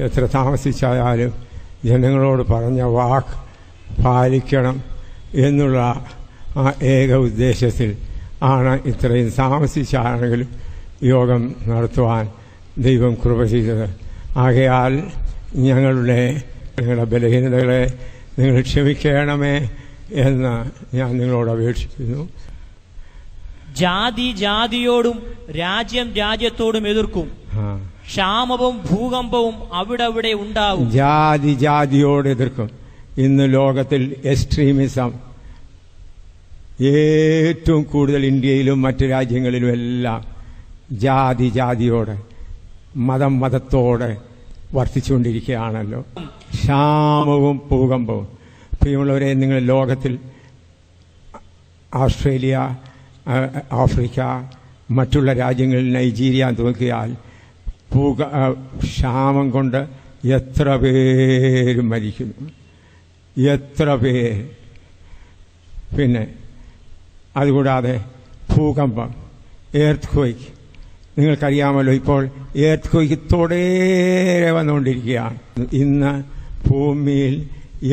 എത്ര താമസിച്ചായാലും ജനങ്ങളോട് പറഞ്ഞ വാക്ക് പാലിക്കണം എന്നുള്ള ആ ഏക ഉദ്ദേശത്തിൽ ആണ് ഇത്രയും താമസിച്ചാണെങ്കിലും യോഗം നടത്തുവാൻ ദൈവം കൃപ ചെയ്തത്. ആകയാൽ നിങ്ങളുടെ ബലഹീനതകളെ നിങ്ങൾ ക്ഷമിക്കണമേ എന്ന് ഞാൻ നിങ്ങളോട് അപേക്ഷിക്കുന്നു. ജാതി ജാതിയോടും രാജ്യം രാജ്യത്തോടും എതിർക്കും. ക്ഷാമവും ഭൂകമ്പവും അവിടെ ഉണ്ടാകും. ജാതി ജാതിയോട് എതിർക്കും. ഇന്ന് ലോകത്തിൽ എക്സ്ട്രീമിസം ഏറ്റവും കൂടുതൽ ഇന്ത്യയിലും മറ്റു രാജ്യങ്ങളിലും എല്ലാം ജാതി ജാതിയോട് മതം മതത്തോടെ വർദ്ധിച്ചുകൊണ്ടിരിക്കുകയാണല്ലോ. ക്ഷാമവും ഭൂകമ്പവും. പ്രിയമുള്ളവരെ, നിങ്ങൾ ലോകത്തിൽ ഓസ്ട്രേലിയ, ആഫ്രിക്ക, മറ്റുള്ള രാജ്യങ്ങളിൽ നൈജീരിയ നോക്കിയാൽ ക്ഷാമം കൊണ്ട് എത്ര പേര് മരിക്കുന്നു, എത്ര പേര്. പിന്നെ അതുകൂടാതെ ഭൂകമ്പം, എർത്ത് ക്വേക്ക്. നിങ്ങൾക്കറിയാമല്ലോ, ഇപ്പോൾ എർത്ത് ക്വേക്ക് തുടരെ വന്നുകൊണ്ടിരിക്കുകയാണ്. ഇന്ന് ഭൂമിയിൽ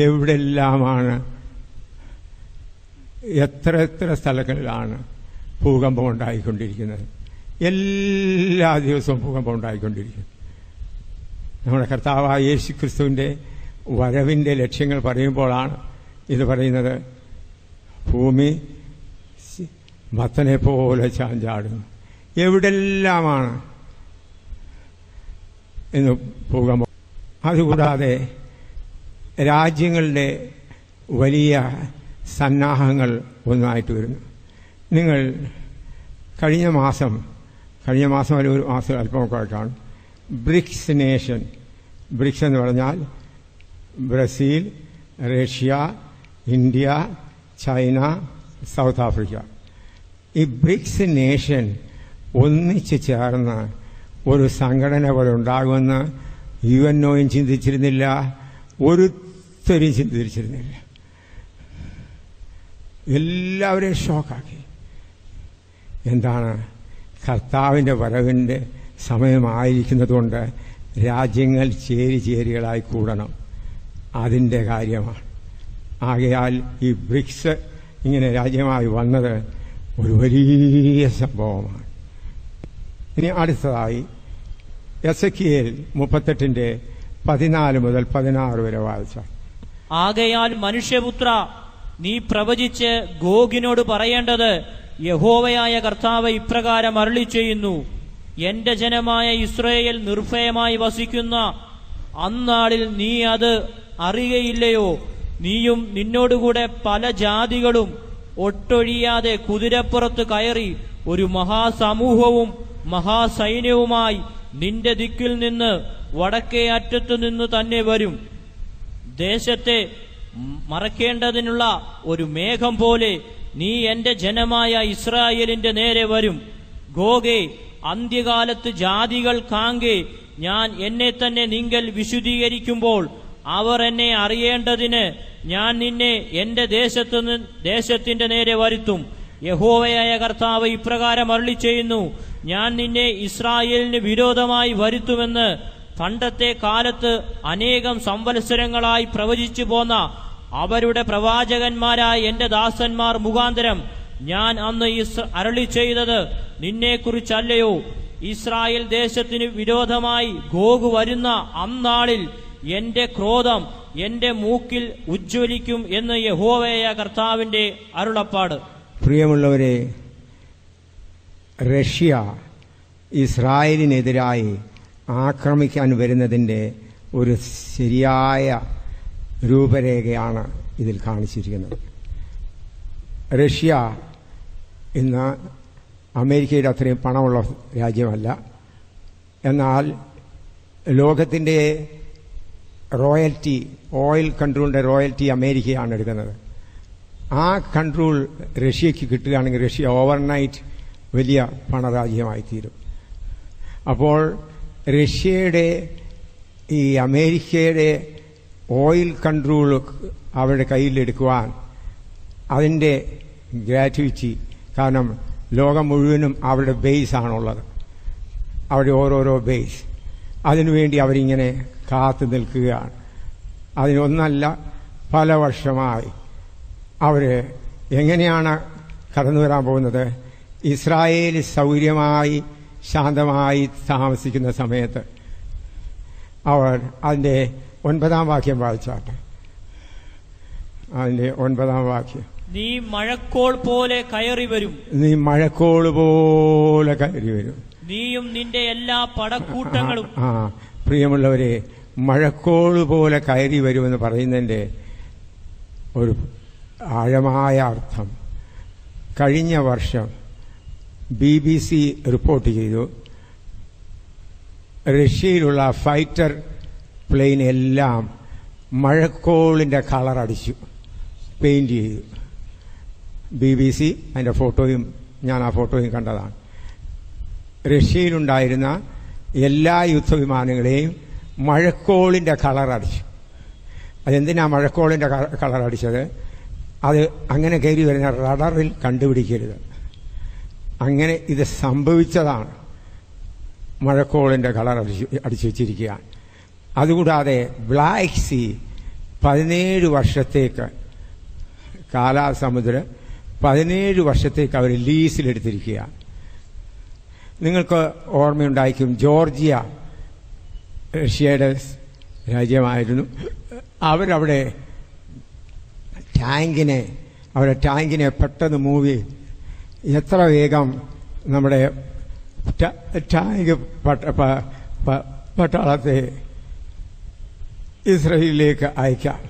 എവിടെല്ലാമാണ്, എത്ര സ്ഥലങ്ങളിലാണ് ഭൂകമ്പം ഉണ്ടായിക്കൊണ്ടിരിക്കുന്നത്. എല്ലാ ദിവസവും ഭൂകമ്പം ഉണ്ടായിക്കൊണ്ടിരിക്കുന്നു. നമ്മുടെ കർത്താവായ യേശുക്രിസ്തുവിൻ്റെ വരവിൻ്റെ ലക്ഷ്യങ്ങൾ പറയുമ്പോഴാണ് ഇത് പറയുന്നത്. ഭൂമി മത്തനെ പോലെ ചാഞ്ചാടുന്നു. എവിടെല്ലാമാണ് ഇന്ന് ഭൂകമ്പം. അതുകൂടാതെ രാജ്യങ്ങളുടെ വലിയ സന്നാഹങ്ങൾ ഒന്നായിട്ട് വരുന്നു. നിങ്ങൾ കഴിഞ്ഞ മാസം അല്ലെങ്കിൽ ഒരു മാസം അല്പമൊക്കെ ആയിട്ടാണ് ബ്രിക്സ് നേഷൻ. ബ്രിക്സ് എന്ന് പറഞ്ഞാൽ Brazil, Russia, India, China, south Africa. ഈ ബ്രിക്സ് നേഷൻ ഒന്നിച്ച് ചേർന്ന് ഒരു സംഘടന പോലെ ഉണ്ടാകുമെന്ന് UNOയും ചിന്തിച്ചിരുന്നില്ല, ഒരുത്തരും ചിന്തിച്ചിരുന്നില്ല. എല്ലാവരെയും ഷോക്കാക്കി. എന്താണ്? കർത്താവിൻ്റെ വരവിൻ്റെ സമയമായിരിക്കുന്നതുകൊണ്ട് രാജ്യങ്ങൾ ചേരികളായി കൂടണം. അതിൻ്റെ കാര്യമാണ്. ആകയാൽ ഈ ബ്രിക്സ് ഇങ്ങനെ രാജ്യമായി വന്നത് ഒരു വലിയ സംഭവമാണ്. ഇനി അടുത്തതായി എസെക്കിയേൽ 38:14 മുതൽ 16 വരെ വായിച്ചാൽ. ആകയാൽ മനുഷ്യപുത്ര, നീ പ്രവചിച്ച് ഗോഗിനോട് പറയേണ്ടത്, യഹോവയായ കർത്താവ് ഇപ്രകാരം അരുളിച്ചെയ്യുന്നു, എന്റെ ജനമായ ഇസ്രായേൽ നിർഭയമായി വസിക്കുന്ന അന്നാളിൽ നീ അത് അറിയുകയില്ലയോ? നീയും നിന്നോടുകൂടെ പല ജാതികളും ഒട്ടൊഴിയാതെ കുതിരപ്പുറത്ത് കയറി ഒരു മഹാസമൂഹവും മഹാസൈന്യവുമായി നിന്റെ ദിക്കിൽ നിന്ന് വടക്കേ അറ്റത്തു നിന്ന് തന്നെ വരും. ദേശത്തെ മറക്കേണ്ടതിനുള്ള ഒരു മേഘം പോലെ നീ എന്റെ ജനമായ ഇസ്രായേലിന്റെ നേരെ വരും. ഗോഗേ, അന്ത്യകാലത്ത് ജാതികൾ കാങ്കെ ഞാൻ എന്നെ തന്നെ നിങ്കൽ വിശുദ്ധീകരിക്കുമ്പോൾ അവർ എന്നെ അറിയേണ്ടതിന് ഞാൻ നിന്നെ എന്റെ ദേശത്തിന്റെ നേരെ വരുത്തും. യഹോവയായ കർത്താവ് ഇപ്രകാരം അരുളിച്ചെയ്യുന്നു, ഞാൻ നിന്നെ ഇസ്രായേലിന് വിരോധമായി വരുത്തുമെന്ന് പണ്ടത്തെ കാലത്ത് അനേകം സംവത്സരങ്ങളായി പ്രവചിച്ചു പോന്ന അവരുടെ പ്രവാചകന്മാരായ എന്റെ ദാസന്മാർ മുഖാന്തരം ഞാൻ അന്ന് അരുളി ചെയ്തത് നിന്നെക്കുറിച്ചല്ലയോ? ഇസ്രായേൽ ദേശത്തിന് വിരോധമായി ഗോഗ് വരുന്ന അന്നാളിൽ എന്റെ ക്രോധം എന്റെ മൂക്കിൽ ഉജ്ജ്വലിക്കും എന്ന് യഹോവയായ കർത്താവിന്റെ അരുളപ്പാട്. പ്രിയമുള്ളവരെ, റഷ്യ ഇസ്രായേലിനെതിരായി ആക്രമിക്കാൻ വരുന്നതിൻ്റെ ഒരു ശരിയായ രൂപരേഖയാണ് ഇതിൽ കാണിച്ചിരിക്കുന്നത്. റഷ്യ ഇന്ന് അമേരിക്കയുടെ അത്രയും പണമുള്ള രാജ്യമല്ല. എന്നാൽ ലോകത്തിൻ്റെ റോയൽറ്റി, ഓയിൽ കൺട്രോളിൻ്റെ റോയൽറ്റി അമേരിക്കയാണ് എടുക്കുന്നത്. ആ കൺട്രോൾ റഷ്യക്ക് കിട്ടുകയാണെങ്കിൽ റഷ്യ ഓവർനൈറ്റ് വലിയ പണരാജ്യമായി തീരും. അപ്പോൾ റഷ്യയുടെ ഈ അമേരിക്കയുടെ ഓയിൽ കൺട്രോൾ അവരുടെ കയ്യിലെടുക്കുവാൻ അതിൻ്റെ ഗ്രാറ്റുവിറ്റി, കാരണം ലോകം മുഴുവനും അവരുടെ ബേസ് ആണുള്ളത്, അവരുടെ ഓരോരോ ബേസ്, അതിനുവേണ്ടി അവരിങ്ങനെ കാത്തു നിൽക്കുകയാണ്. അതിനൊന്നല്ല, പല വർഷമായി അവർ എങ്ങനെയാണ് കടന്നു വരാൻ പോകുന്നത്? ഇസ്രായേൽ സൗകര്യമായി ശാന്തമായി താമസിക്കുന്ന സമയത്ത് അവർ അതിൻ്റെ 9-ാം വാക്യം വായിച്ചാട്ടെ. അതിൻ്റെ 9-ാം വാക്യം. നീ മഴക്കോൾ പോലെ കയറി വരും. നീ മഴക്കോൾ പോലെ കയറി വരും. നീയും നിന്റെ എല്ലാ പടക്കൂട്ടങ്ങളും. പ്രിയമുള്ളവരെ, മഴക്കോൾ പോലെ കയറി വരുമെന്ന് പറയുന്നതിൻ്റെ ഒരു ആഴമായ അർത്ഥം, കഴിഞ്ഞ വർഷം BBC റിപ്പോർട്ട് ചെയ്തു, റഷ്യയിലുള്ള ഫൈറ്റർ പ്ലെയിൻ എല്ലാം മഴക്കോളിൻ്റെ കളർ അടിച്ചു, പെയിന്റ് ചെയ്തു. BBC അതിൻ്റെ ഫോട്ടോയും ഞാൻ ആ ഫോട്ടോയും കണ്ടതാണ്. റഷ്യയിലുണ്ടായിരുന്ന എല്ലാ യുദ്ധവിമാനങ്ങളെയും മഴക്കോളിൻ്റെ കളർ അടിച്ചു. അതെന്തിനാ മഴക്കോളിൻ്റെ കളർ അടിച്ചത്? അത് അങ്ങനെ കയറി വരുന്ന റഡറിൽ കണ്ടുപിടിക്കരുത്. അങ്ങനെ ഇത് സംഭവിച്ചതാണ്. മഴക്കോളിൻ്റെ കളർ അടിച്ചു വച്ചിരിക്കുകയാണ്. അതുകൂടാതെ ബ്ലാക്ക് സീ 17 വർഷത്തേക്ക്, കാലാസമുദ്രം 17 വർഷത്തേക്ക് അവർ ലീസിലെടുത്തിരിക്കുകയാണ്. നിങ്ങൾക്ക് ഓർമ്മയുണ്ടായിരിക്കും, ജോർജിയ റഷ്യയുടെ രാജ്യമായിരുന്നു. അവരവിടെ അവരുടെ ടാങ്കിനെ പെട്ടെന്ന് മൂവ്, എത്ര വേഗം നമ്മുടെ ടാങ്ക് പട്ടാളത്തെ ഇസ്രയേലിലേക്ക് അയക്കാം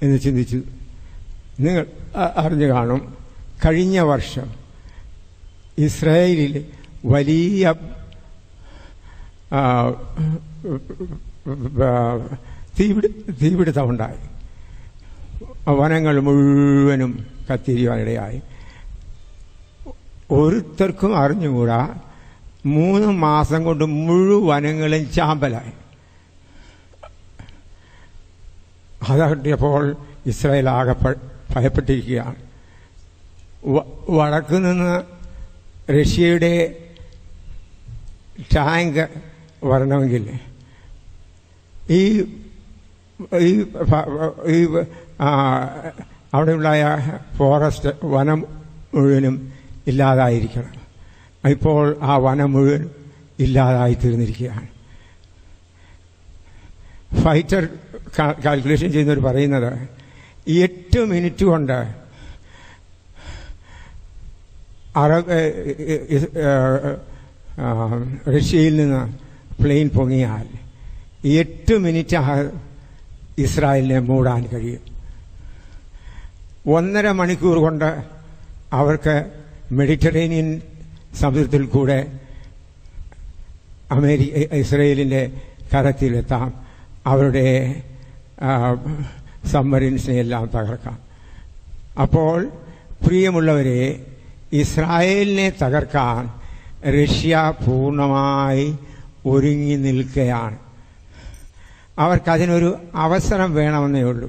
എന്ന് ചിന്തിച്ചു. നിങ്ങൾ അറിഞ്ഞു കാണും, കഴിഞ്ഞ വർഷം ഇസ്രായേലിൽ വലിയ തീപിടുത്തമുണ്ടായി. വനങ്ങൾ മുഴുവനും കത്തിരിയാനിടയായി. ഒരുത്തർക്കും അറിഞ്ഞുകൂടാ, 3 മാസം കൊണ്ട് മുഴുവൻ വനങ്ങളും ചാമ്പലായി. അതപ്പോൾ ഇസ്രായേൽ ആകെ ഭയപ്പെട്ടിരിക്കുകയാണ്. വടക്കു നിന്ന് റഷ്യയുടെ ടാങ്ക് വരണമെങ്കിൽ ഈ അവിടെയുണ്ടായ ഫോറസ്റ്റ് വനം മുഴുവനും ഇല്ലാതായിരിക്കണം. ഇപ്പോൾ ആ വനം മുഴുവൻ ഇല്ലാതായി തീർന്നിരിക്കുകയാണ്. ഫൈറ്റർ കാൽക്കുലേഷൻ ചെയ്യുന്നവർ പറയുന്നത് 8 മിനിറ്റ് കൊണ്ട് റഷ്യയിൽ നിന്ന് പ്ലെയിൻ പൊങ്ങിയാൽ 8 മിനിറ്റ് ഇസ്രായേലിനെ മൂടാൻ കഴിയും. 1.5 മണിക്കൂർ കൊണ്ട് അവർക്ക് മെഡിറ്ററേനിയൻ സമുദ്രത്തിൽ കൂടെ ഇസ്രായേലിൻ്റെ കരത്തിലെത്താം. അവരുടെ സബ്മറീൻസിനെ എല്ലാം തകർക്കാം. അപ്പോൾ പ്രിയമുള്ളവരെ, ഇസ്രായേലിനെ തകർക്കാൻ റഷ്യ പൂർണ്ണമായി ഒരുങ്ങി നിൽക്കുകയാണ്. അവർക്കതിനൊരു അവസരം വേണമെന്നേ ഉള്ളൂ.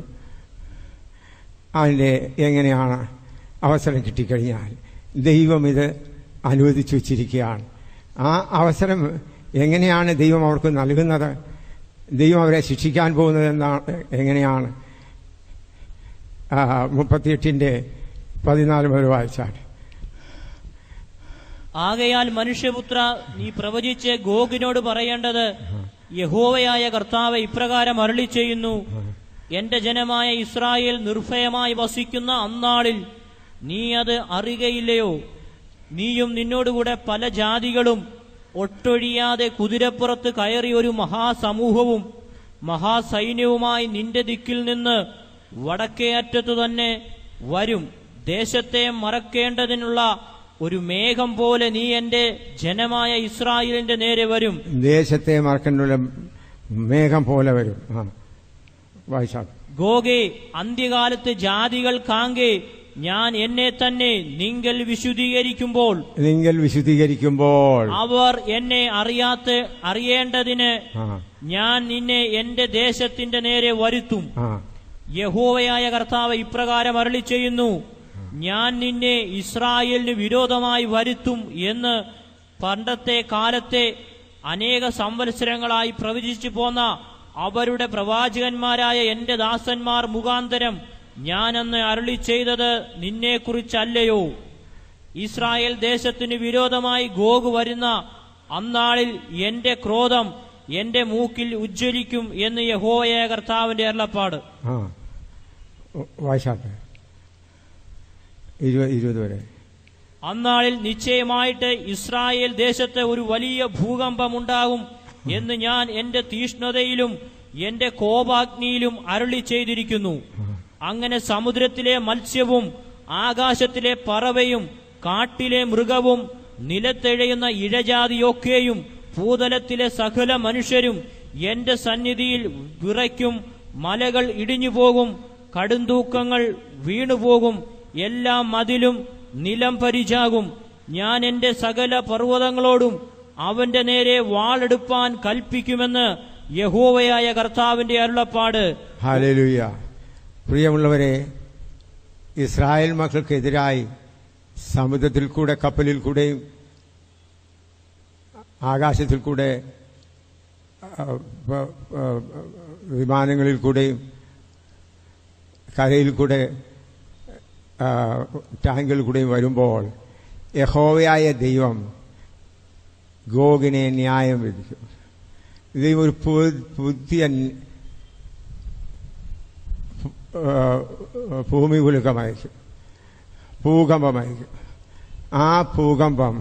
അതിൻ്റെ എങ്ങനെയാണ് അവസരം കിട്ടിക്കഴിഞ്ഞാൽ ദൈവം ഇത് അനുവദിച്ചു വച്ചിരിക്കുകയാണ്. ആ അവസരം എങ്ങനെയാണ് ദൈവം അവർക്ക് നൽകുന്നത്? ദൈവം അവരെ ശിക്ഷിക്കാൻ പോകുന്നത് എങ്ങനെയാണ്? 38-14 മുതൽ വായിച്ചാൽ. ആകയാൽ മനുഷ്യപുത്ര, നീ പ്രവചിച്ച് ഗോഗിനോട് പറയേണ്ടത്, യഹോവയായ കർത്താവ് ഇപ്രകാരം അരുളി ചെയ്യുന്നു, എന്റെ ജനമായ ഇസ്രായേൽ നിർഭയമായി വസിക്കുന്ന അന്നാളിൽ നീ അത് അറിയുകയില്ലയോ? നീയും നിന്നോടുകൂടെ പല ജാതികളും ഒട്ടൊഴിയാതെ കുതിരപ്പുറത്ത് കയറി ഒരു മഹാസമൂഹവും മഹാസൈന്യവുമായി നിന്റെ ദിക്കിൽ നിന്ന് വടക്കേ അറ്റത്തു തന്നെ വരും. ദേശത്തെ മറക്കേണ്ടതിനുള്ള ഒരു മേഘം പോലെ നീ എന്റെ ജനമായ ഇസ്രായേലിന്റെ നേരെ വരും. ദേശത്തെ മറക്കേണ്ട മേഘം പോലെ വരും. ഗോഗേ, അന്ത്യകാലത്ത് ജാതികൾ കാങ്കേ ഞാൻ എന്നെ തന്നെ നിങ്ങൾ വിശുദ്ധീകരിക്കുമ്പോൾ അവർ എന്നെ അറിയേണ്ടതിന് ഞാൻ നിന്നെ എന്റെ ദേശത്തിന്റെ നേരെ വരുത്തും. യഹോവയായ കർത്താവ് ഇപ്രകാരം അരുളി ചെയ്യുന്നു, ഞാൻ നിന്നെ ഇസ്രായേലിന് വിരോധമായി വരുത്തും എന്ന് പണ്ടത്തെ കാലത്തെ അനേക സംവത്സരങ്ങളായി പ്രവചിച്ചു പോന്ന അവരുടെ പ്രവാചകന്മാരായ എന്റെ ദാസന്മാർ മുഖാന്തരം ഞാനന്ന് അരുളി ചെയ്തത് നിന്നെക്കുറിച്ചല്ലയോ? ഇസ്രായേൽ ദേശത്തിന് വിരോധമായി ഗോഗ് വരുന്ന അന്നാളിൽ എന്റെ ക്രോധം എന്റെ മൂക്കിൽ ഉജ്ജ്വലിക്കും എന്ന് യഹോവയായ കർത്താവിന്റെ അരുളപ്പാട്. വായിച്ചാട്ടെ 20 വരെ. അന്നാളിൽ നിശ്ചയമായിട്ട് ഇസ്രായേൽ ദേശത്ത് ഒരു വലിയ ഭൂകമ്പമുണ്ടാകും എന്ന് ഞാൻ എന്റെ തീഷ്ണതയിലും എന്റെ കോപാഗ്നിയിലും അരുളി ചെയ്തിരിക്കുന്നു. അങ്ങനെ സമുദ്രത്തിലെ മത്സ്യവും ആകാശത്തിലെ പറവയും കാട്ടിലെ മൃഗവും നിലത്തെഴയുന്ന ഇഴജാതിയൊക്കെയും ഭൂതലത്തിലെ സകല മനുഷ്യരും എന്റെ സന്നിധിയിൽ വിറയ്ക്കും. മലകൾ ഇടിഞ്ഞുപോകും, കടുംതൂക്കങ്ങൾ വീണുപോകും, എല്ലാ മതിലും നിലം പരിചാകും. ഞാൻ എന്റെ സകല പർവ്വതങ്ങളോടും അവന്റെ നേരെ വാളെടുപ്പാൻ കൽപ്പിക്കുമെന്ന് യഹോവയായ കർത്താവിന്റെ അരുളപ്പാട്. ഹല്ലേലൂയ. പ്രിയമുള്ളവരെ, ഇസ്രായേൽ മക്കൾക്കെതിരായി സമുദ്രത്തിൽ കൂടെ, കപ്പലിൽ കൂടെയും ആകാശത്തിൽ കൂടെ, വിമാനങ്ങളിൽ കൂടെയും കരയിൽ കൂടെ, ടാങ്കിൽ കൂടെയും വരുമ്പോൾ യഹോവയായ ദൈവം ഗോഗിനെ ന്യായം വിധിക്കും. ദൈവം ഒരു പുതിയ ഭൂമികുലുക്കമയക്കും, ഭൂകമ്പമയക്കും. ആ ഭൂകമ്പം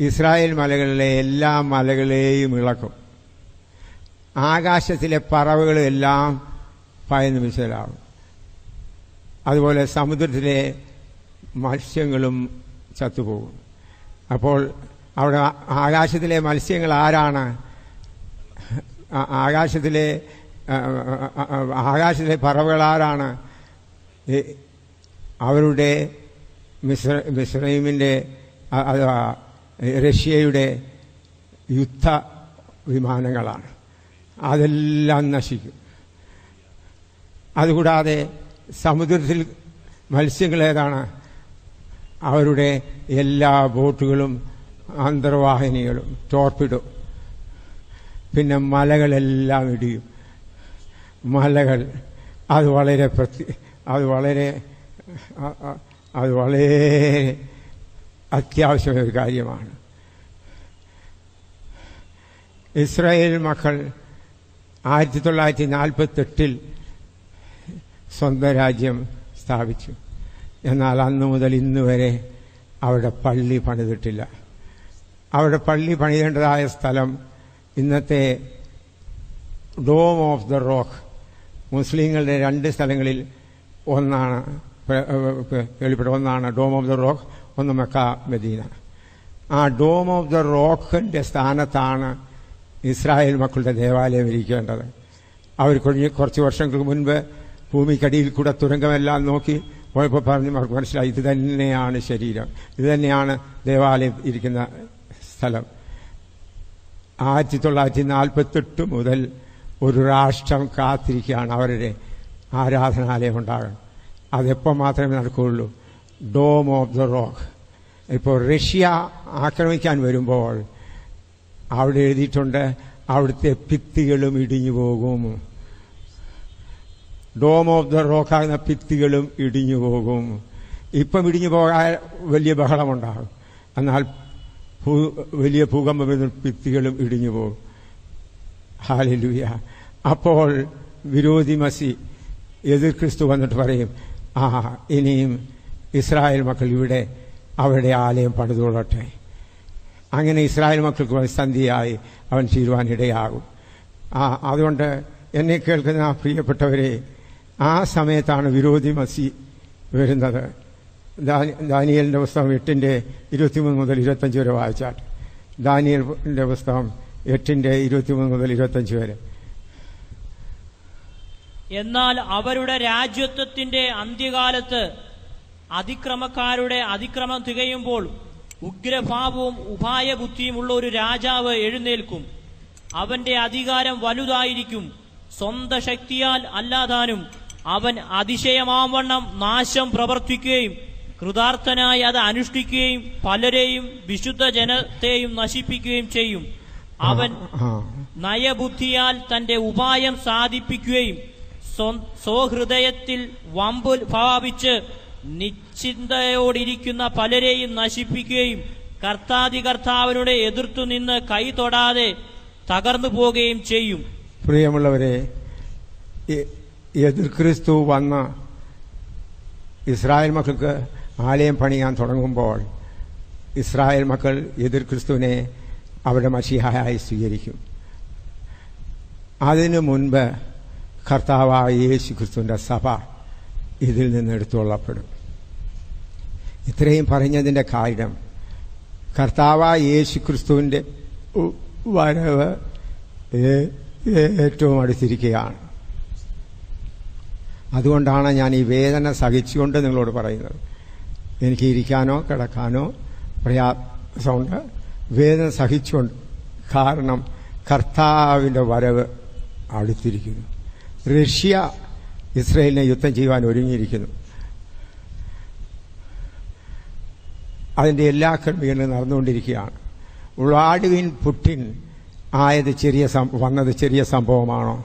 ഇസ്രായേൽ മലകളിലെ എല്ലാ മലകളെയും ഇളക്കും. ആകാശത്തിലെ പറവകളെല്ലാം ഭയന്ന് വിശലാവും. അതുപോലെ സമുദ്രത്തിലെ മത്സ്യങ്ങളും ചത്തുപോകും. അപ്പോൾ അവിടെ ആകാശത്തിലെ മത്സ്യങ്ങൾ ആരാണ്? ആകാശത്തിലെ പറവകൾ ആരാണ്? അവരുടെ മിസ്രൈമിന്റെ റഷ്യയുടെ യുദ്ധ വിമാനങ്ങളാണ്. അതെല്ലാം നശിക്കും. അതുകൂടാതെ സമുദ്രത്തിൽ മത്സ്യങ്ങൾ ഏതാണ്? അവരുടെ എല്ലാ ബോട്ടുകളും അന്തർവാഹിനികളും ടോർപിഡോ. പിന്നെ മലകളെല്ലാം ഇടിയും. മലകൾ അത് വളരെ അത്യാവശ്യമായ ഒരു കാര്യമാണ്. ഇസ്രായേൽ മക്കൾ 1948 സ്വന്തം രാജ്യം സ്ഥാപിച്ചു. എന്നാൽ അന്നു മുതൽ ഇന്ന് വരെ അവിടെ പള്ളി പണിതിട്ടില്ല. അവിടെ പള്ളി പണിതേണ്ടതായ സ്ഥലം ഇന്നത്തെ ഡോം ഓഫ് ദ റോക്ക്, മുസ്ലിങ്ങളുടെ 2 സ്ഥലങ്ങളിൽ ഒന്നാണ് ഒന്നാണ് ഡോം ഓഫ് ദ റോക്ക്, ഒന്ന് മക്ക മദീന. ആ ഡോം ഓഫ് ദ റോക്കിന്റെ സ്ഥാനത്താണ് ഇസ്രായേൽ മക്കളുടെ ദേവാലയം ഇരിക്കേണ്ടത്. അവർ കുറച്ച് വർഷങ്ങൾക്ക് മുൻപ് ഭൂമിക്കടിയിൽ കൂടെ തുരങ്കമെല്ലാം നോക്കി പോയപ്പോൾ പറഞ്ഞ് അവർക്ക് മനസ്സിലായി, ഇത് തന്നെയാണ് ശരീരം, ഇത് തന്നെയാണ് ദേവാലയം ഇരിക്കുന്ന സ്ഥലം. 1948 മുതൽ ഒരു രാഷ്ട്രം കാത്തിരിക്കുകയാണ് അവരുടെ ആരാധനാലയം ഉണ്ടാകണം. അതെപ്പോൾ മാത്രമേ നടക്കുകയുള്ളൂ? Dome of the rock. ഇപ്പോൾ റഷ്യ ആക്രമിക്കാൻ വരുമ്പോൾ അവിടെ എഴുതിയിട്ടുണ്ട്, അവിടുത്തെ ഭിത്തികളും ഇടിഞ്ഞു പോകും. ഡോം ഓഫ് ദ റോക്കാകുന്ന ഭിത്തികളും ഇടിഞ്ഞു പോകും. ഇപ്പം ഇടിഞ്ഞു പോകാൻ വലിയ ബഹളമുണ്ടാകും, എന്നാൽ വലിയ ഭൂകമ്പം ഭിത്തികളും ഇടിഞ്ഞു പോകും. ഹല്ലേലൂയ. അപ്പോൾ വിരോധി മസി, എതിർ ക്രിസ്തു വന്നിട്ട് പറയും, ഇനിയും ഇസ്രായേൽ മക്കൾ ഇവിടെ അവരുടെ ആലയം പണിതുകൊള്ളട്ടെ. അങ്ങനെ ഇസ്രായേൽ മക്കൾക്ക് സന്ധിയായി അവൻ തീരുവാനിടയാകും. അതുകൊണ്ട് എന്നെ കേൾക്കുന്ന പ്രിയപ്പെട്ടവരെ, ആ സമയത്താണ് വിരോധി മസി വരുന്നത്. ദാനിയേലിന്റെ പുസ്തകം 8:23 മുതൽ 25 വരെ വായിച്ചാൽ, ദാനിയേലിന്റെ പുസ്തകം 8:23 മുതൽ 25 വരെ. എന്നാൽ അവരുടെ രാജ്യത്വത്തിന്റെ അന്ത്യകാലത്ത് അതിക്രമക്കാരുടെ അതിക്രമം തികയുമ്പോൾ ഉഗ്രഭാവവും ഉപായബുദ്ധിയുമുള്ള ഒരു രാജാവ് എഴുന്നേൽക്കും. അവന്റെ അധികാരം വലുതായിരിക്കും. സ്വന്തം ശക്തിയാൽ അല്ലാതാനും അവൻ അതിശയമാവണ്ണം നാശം പ്രവർത്തിക്കുകയും കൃതാർത്ഥനായി അത് അനുഷ്ഠിക്കുകയും പലരെയും വിശുദ്ധ ജനത്തെയും നശിപ്പിക്കുകയും ചെയ്യും. അവൻ നയബുദ്ധിയാൽ തന്റെ ഉപായം സാധിപ്പിക്കുകയും സ്വഹൃദയത്തിൽ വമ്പ് ഭാവിച്ച് നിശ്ചിന്തയോടിരിക്കുന്ന പലരെയും നശിപ്പിക്കുകയും കർത്താവിനോട് എതിർത്തുനിന്ന് കൈ തൊടാതെ തകർന്നു പോവുകയും ചെയ്യും. പ്രിയമുള്ളവരെ, എതിർ ക്രിസ്തു വന്ന ഇസ്രായേൽ മക്കൾക്ക് ആലയം പണിയാൻ തുടങ്ങുമ്പോൾ ഇസ്രായേൽ മക്കൾ എതിർ ക്രിസ്തുവിനെ അവരുടെ മശീഹയായി സ്വീകരിക്കും. അതിനു മുൻപ് കർത്താവായ യേശു ക്രിസ്തുവിൻ്റെ സഭ ഇതിൽ നിന്ന് എടുത്തുകൊള്ളപ്പെടും. ഇത്രയും പറഞ്ഞതിൻ്റെ കാര്യം കർത്താവായ യേശു ക്രിസ്തുവിൻ്റെ വരവ് ഏറ്റവും അടുത്തിരിക്കുകയാണ്. അതുകൊണ്ടാണ് ഞാൻ ഈ വേദന സഹിച്ചുകൊണ്ട് നിങ്ങളോട് പറയുന്നത്. എനിക്ക് ഇരിക്കാനോ കിടക്കാനോ പ്രയാസമുണ്ട്, വേദന സഹിച്ചുകൊണ്ട്. കാരണം കർത്താവിൻ്റെ വരവ് അടുത്തിരിക്കുന്നു. റഷ്യ ഇസ്രയേലിനെ യുദ്ധം ചെയ്യുവാൻ ഒരുങ്ങിയിരിക്കുന്നു. അതിൻ്റെ എല്ലാ ക്രമീകരണവും നടന്നുകൊണ്ടിരിക്കുകയാണ്. വ്ളാഡിമിർ പുടിൻ വന്നത് ചെറിയ സംഭവമാണോ?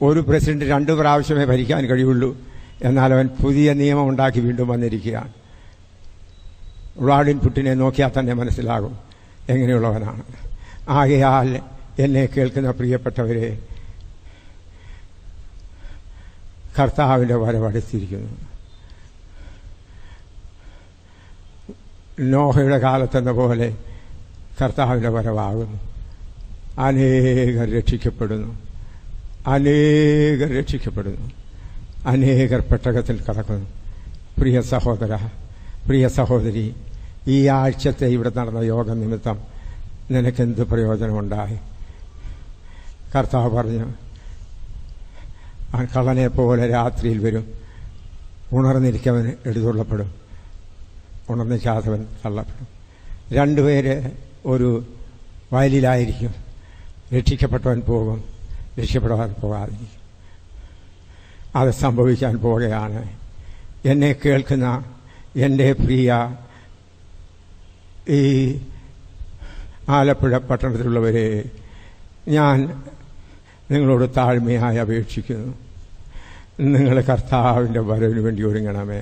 ഒരു പ്രസിഡന്റ് 2 പ്രാവശ്യമേ ഭരിക്കാൻ കഴിയുള്ളൂ, എന്നാൽ അവൻ പുതിയ നിയമം ഉണ്ടാക്കി വീണ്ടും വന്നിരിക്കുകയാണ്. വ്ളാഡിമിർ പുടിനെ നോക്കിയാൽ തന്നെ മനസ്സിലാകും എങ്ങനെയുള്ളവനാണ്. ആകയാൽ എന്നെ കേൾക്കുന്ന പ്രിയപ്പെട്ടവരെ, കർത്താവിൻ്റെ വരവടുത്തിരിക്കുന്നു. നോഹയുടെ കാലത്തെന്ന പോലെ കർത്താവിൻ്റെ വരവാകുന്നു. അനേകർ രക്ഷിക്കപ്പെടുന്നു, അനേകർ പെട്ടകത്തിൽ കടക്കുന്നു. പ്രിയ സഹോദര, പ്രിയ സഹോദരി, ഈ ആഴ്ചത്തെ ഇവിടെ നടന്ന യോഗ നിമിത്തം നിനക്കെന്ത് പ്രയോജനമുണ്ടായി? കർത്താവ് പറഞ്ഞു, കള്ളനെ പോലെ രാത്രിയിൽ വരും, ഉണർന്നിരിക്കവൻ എടുത്തുകൊള്ളപ്പെടും, ഉണർന്നിരിക്കാത്തവൻ തള്ളപ്പെടും. 2 പേര് ഒരു വയലിലായിരിക്കും, രക്ഷിക്കപ്പെട്ടവൻ പോകും, രക്ഷിക്കപ്പെട്ടവൻ പോകാതിരിക്കും. അത് സംഭവിക്കാൻ പോവുകയാണ്. എന്നെ കേൾക്കുന്ന എൻ്റെ പ്രിയ ഈ ആലപ്പുഴ പട്ടണത്തിലുള്ളവരെ, ഞാൻ നിങ്ങളോട് താഴ്മയായി അപേക്ഷിക്കുന്നു, നിങ്ങൾ കർത്താവിൻ്റെ വരവിന് വേണ്ടി ഒരുങ്ങണമേ.